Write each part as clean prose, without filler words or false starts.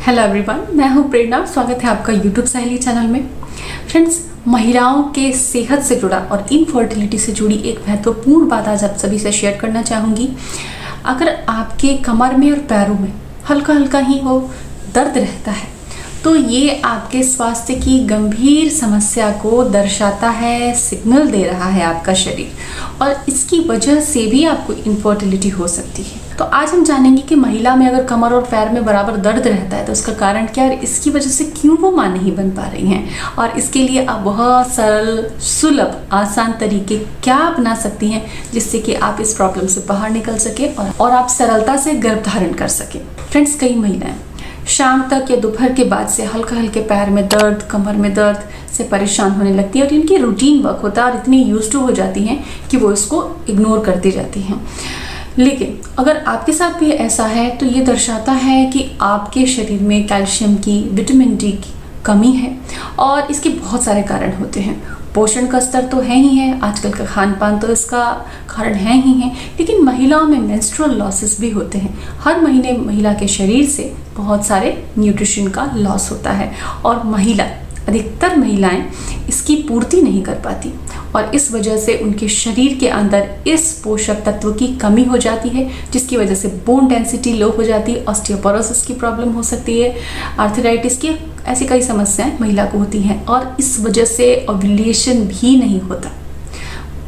Hello everyone, मैं हूं प्रेरणा। स्वागत है आपका यूट्यूब सहेली चैनल में। फ्रेंड्स, महिलाओं के सेहत से जुड़ा और इनफर्टिलिटी से जुड़ी एक महत्वपूर्ण बात आज आप सभी से शेयर करना चाहूँगी। अगर आपके कमर में और पैरों में हल्का हल्का ही वो दर्द रहता है तो ये आपके स्वास्थ्य की गंभीर समस्या को दर्शाता है, सिग्नल दे रहा है आपका शरीर, और इसकी वजह से भी आपको इनफर्टिलिटी हो सकती है। तो आज हम जानेंगे कि महिला में अगर कमर और पैर में बराबर दर्द रहता है तो उसका कारण क्या है, इसकी वजह से क्यों वो मां नहीं बन पा रही हैं, और इसके लिए आप बहुत सरल, सुलभ, आसान तरीके क्या अपना सकती हैं जिससे कि आप इस प्रॉब्लम से बाहर निकल सके और आप सरलता से गर्भ धारण कर सके। फ्रेंड्स, कई महिलाएं शाम तक या दोपहर के बाद से हल्का हल्के पैर में दर्द, कमर में दर्द से परेशान होने लगती है और इनकी रूटीन वर्क होता है और इतनी यूज्ड टू हो जाती हैं कि वो इसको इग्नोर करती जाती हैं। लेकिन अगर आपके साथ भी ऐसा है तो ये दर्शाता है कि आपके शरीर में कैल्शियम की, विटामिन डी की कमी है, और इसके बहुत सारे कारण होते हैं। पोषण का स्तर तो है ही है, आजकल का खान पान तो इसका कारण है ही है, लेकिन महिलाओं में मेंस्ट्रुअल लॉसेस भी होते हैं। हर महीने महिला के शरीर से बहुत सारे न्यूट्रिशन का लॉस होता है और अधिकतर महिलाएं इसकी पूर्ति नहीं कर पाती, और इस वजह से उनके शरीर के अंदर इस पोषक तत्व की कमी हो जाती है, जिसकी वजह से बोन डेंसिटी लो हो जाती है, ऑस्टियोपोरोसिस की प्रॉब्लम हो सकती है, आर्थराइटिस की, ऐसी कई समस्याएं महिला को होती हैं, और इस वजह से ओव्यूलेशन भी नहीं होता।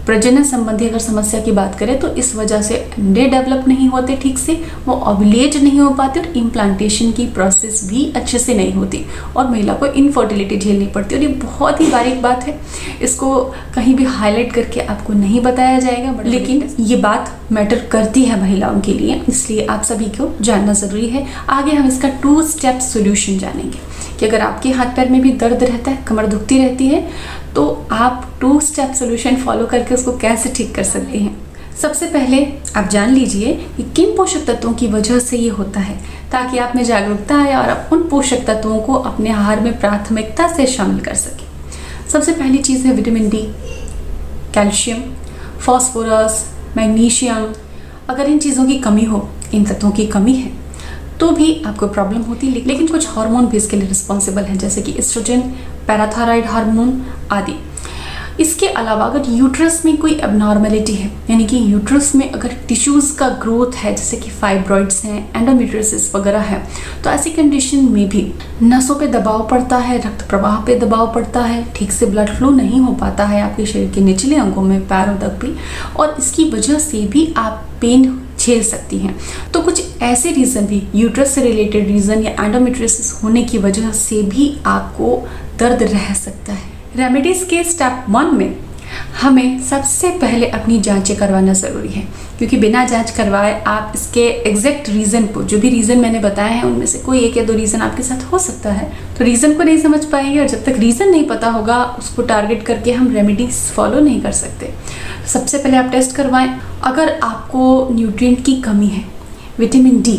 प्रजनन संबंधी अगर समस्या की बात करें तो इस वजह से अंडे डेवलप नहीं होते ठीक से, वो ओव्यूलेट नहीं हो पाते, और इम्प्लांटेशन की प्रोसेस भी अच्छे से नहीं होती और महिला को इनफर्टिलिटी झेलनी पड़ती है। और ये बहुत ही बारीक बात है, इसको कहीं भी हाईलाइट करके आपको नहीं बताया जाएगा, लेकिन ये बात मैटर करती है महिलाओं के लिए, इसलिए आप सभी को जानना ज़रूरी है। आगे हम इसका 2 स्टेप सोल्यूशन जानेंगे कि अगर आपके हाथ पैर में भी दर्द रहता है, कमर दुखती रहती है, तो आप 2 स्टेप सोल्यूशन फॉलो करके उसको कैसे ठीक कर सकती हैं। सबसे पहले आप जान लीजिए कि किन पोषक तत्वों की वजह से ये होता है, ताकि आप में जागरूकता आए और आप उन पोषक तत्वों को अपने आहार में प्राथमिकता से शामिल कर सकें। सबसे पहली चीज़ है vitamin D, calcium, phosphorus, magnesium. अगर इन चीज़ों की कमी हो, इन तत्वों की कमी है, तो भी आपको प्रॉब्लम होती है। लेकिन कुछ हार्मोन भी इसके लिए रिस्पॉन्सिबल हैं, जैसे कि एस्ट्रोजन, पैराथायराइड हार्मोन आदि। इसके अलावा अगर यूट्रस में कोई एबनॉर्मेलिटी है, यानी कि यूट्रस में अगर टिश्यूज़ का ग्रोथ है, जैसे कि फाइब्रॉइड्स हैं, एंडोमेट्रियोसिस वगैरह है, तो ऐसी कंडीशन में भी नसों पे दबाव पड़ता है, रक्त प्रवाह पे दबाव पड़ता है, ठीक से ब्लड फ्लो नहीं हो पाता है आपके शरीर के निचले अंगों में, पैरों तक भी, और इसकी वजह से भी आप पेन झेल सकती हैं। तो कुछ ऐसे रीज़न भी, यूट्रस से रिलेटेड रीज़न या एंडोमेट्रियोसिस होने की वजह से भी आपको दर्द रह सकता है। रेमेडीज़ के स्टेप 1 में हमें सबसे पहले अपनी जांचें करवाना ज़रूरी है, क्योंकि बिना जांच करवाए आप इसके एग्जैक्ट रीज़न को, जो भी रीज़न मैंने बताए हैं उनमें से कोई 1 या 2 रीज़न आपके साथ हो सकता है, तो रीज़न को नहीं समझ पाएंगे, और जब तक रीज़न नहीं पता होगा उसको टारगेट करके हम रेमेडीज़ फॉलो नहीं कर सकते। सबसे पहले आप टेस्ट करवाएं। अगर आपको न्यूट्रिएंट की कमी है, विटामिन डी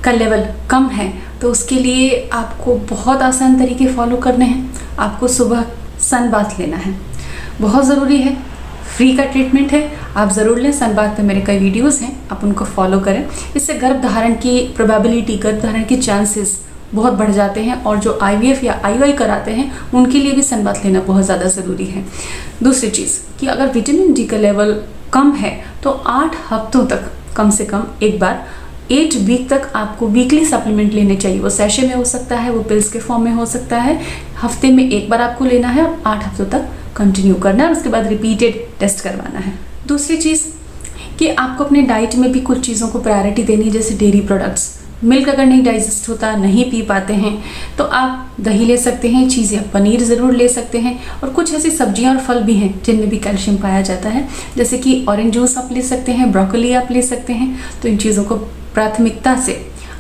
का लेवल कम है, तो उसके लिए आपको बहुत आसान तरीके फॉलो करने हैं। आपको सुबह सन बाथ लेना है, बहुत ज़रूरी है, फ्री का ट्रीटमेंट है, आप ज़रूर लें। सन बाथ पे मेरे कई वीडियोस हैं, आप उनको फॉलो करें। इससे गर्भ धारण की प्रोबेबिलिटी, गर्भ धारण के चांसेस बहुत बढ़ जाते हैं, और जो IVF या IUI कराते हैं उनके लिए भी सन बाथ लेना बहुत ज़्यादा ज़रूरी है। दूसरी चीज़ कि अगर विटामिन डी का लेवल कम है तो 8 हफ्तों तक कम से कम एक बार, 8 वीक तक आपको वीकली सप्लीमेंट लेने चाहिए। वो सैशे में हो सकता है, वो पिल्स के फॉर्म में हो सकता है। हफ्ते में एक बार आपको लेना है और 8 हफ्तों तक कंटिन्यू करना है, और उसके बाद रिपीटेड टेस्ट करवाना है। दूसरी चीज़ कि आपको अपने डाइट में भी कुछ चीज़ों को प्रायोरिटी देनी है, जैसे डेयरी प्रोडक्ट्स। मिल्क अगर नहीं डाइजेस्ट होता, नहीं पी पाते हैं, तो आप दही ले सकते हैं, चीज़ या पनीर ज़रूर ले सकते हैं, और कुछ ऐसी सब्जियां और फल भी हैं जिनमें भी कैल्शियम पाया जाता है, जैसे कि ऑरेंज जूस आप ले सकते हैं, ब्रोकोली आप ले सकते हैं। तो इन चीज़ों को प्राथमिकता से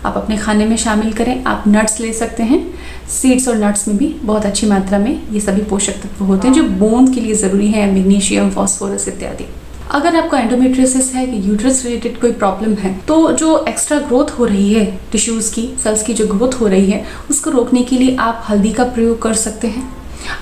आप अपने खाने में शामिल करें। आप नट्स ले सकते हैं, सीड्स और नट्स में भी बहुत अच्छी मात्रा में ये सभी पोषक तत्व होते हैं जो बोन के लिए ज़रूरी है, मैग्नीशियम, फॉस्फोरस इत्यादि। अगर आपको एंडोमेट्रियोसिस है कि यूट्रस रिलेटेड कोई प्रॉब्लम है, तो जो एक्स्ट्रा ग्रोथ हो रही है टिश्यूज़ की, सेल्स की जो ग्रोथ हो रही है, उसको रोकने के लिए आप हल्दी का प्रयोग कर सकते हैं।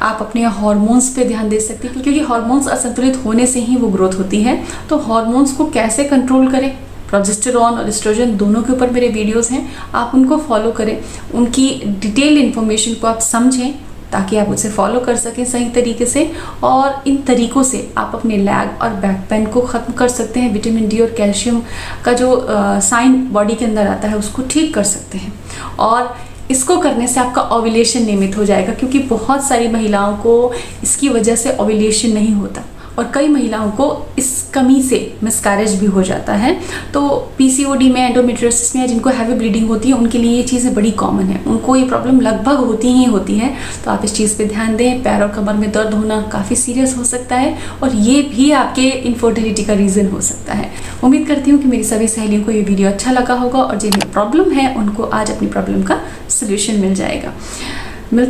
आप अपने हार्मोन्स पे ध्यान दे सकते हैं, क्योंकि हार्मोन्स असंतुलित होने से ही वो ग्रोथ होती है। तो हार्मोन्स को कैसे कंट्रोल करें, प्रोजेस्टेरॉन और एस्ट्रोजन दोनों के ऊपर मेरे वीडियोस हैं, आप उनको फॉलो करें, उनकी डिटेल इन्फॉर्मेशन को आप समझें ताकि आप उसे फॉलो कर सकें सही तरीके से। और इन तरीक़ों से आप अपने लैग और बैक पेन को ख़त्म कर सकते हैं। विटामिन डी और कैल्शियम का जो साइन बॉडी के अंदर आता है उसको ठीक कर सकते हैं। और इसको करने से आपका ओव्यूलेशन नियमित हो जाएगा, क्योंकि बहुत सारी महिलाओं को इसकी वजह से ओव्यूलेशन नहीं होता और कई महिलाओं को इस कमी से मिसकैरेज भी हो जाता है। तो पीसीओडी में, एंडोमेट्रियोसिस में, जिनको हैवी ब्लीडिंग होती है उनके लिए ये चीज़ें बड़ी कॉमन है, उनको ये प्रॉब्लम लगभग होती ही होती है। तो आप इस चीज़ पे ध्यान दें। पैर और कमर में दर्द होना काफ़ी सीरियस हो सकता है और ये भी आपके इनफर्टिलिटी का रीज़न हो सकता है। उम्मीद करती हूँ कि मेरी सभी सहेलियों को ये वीडियो अच्छा लगा होगा और जिन्हें प्रॉब्लम है उनको आज अपनी प्रॉब्लम का सोल्यूशन मिल जाएगा। मिलते हैं।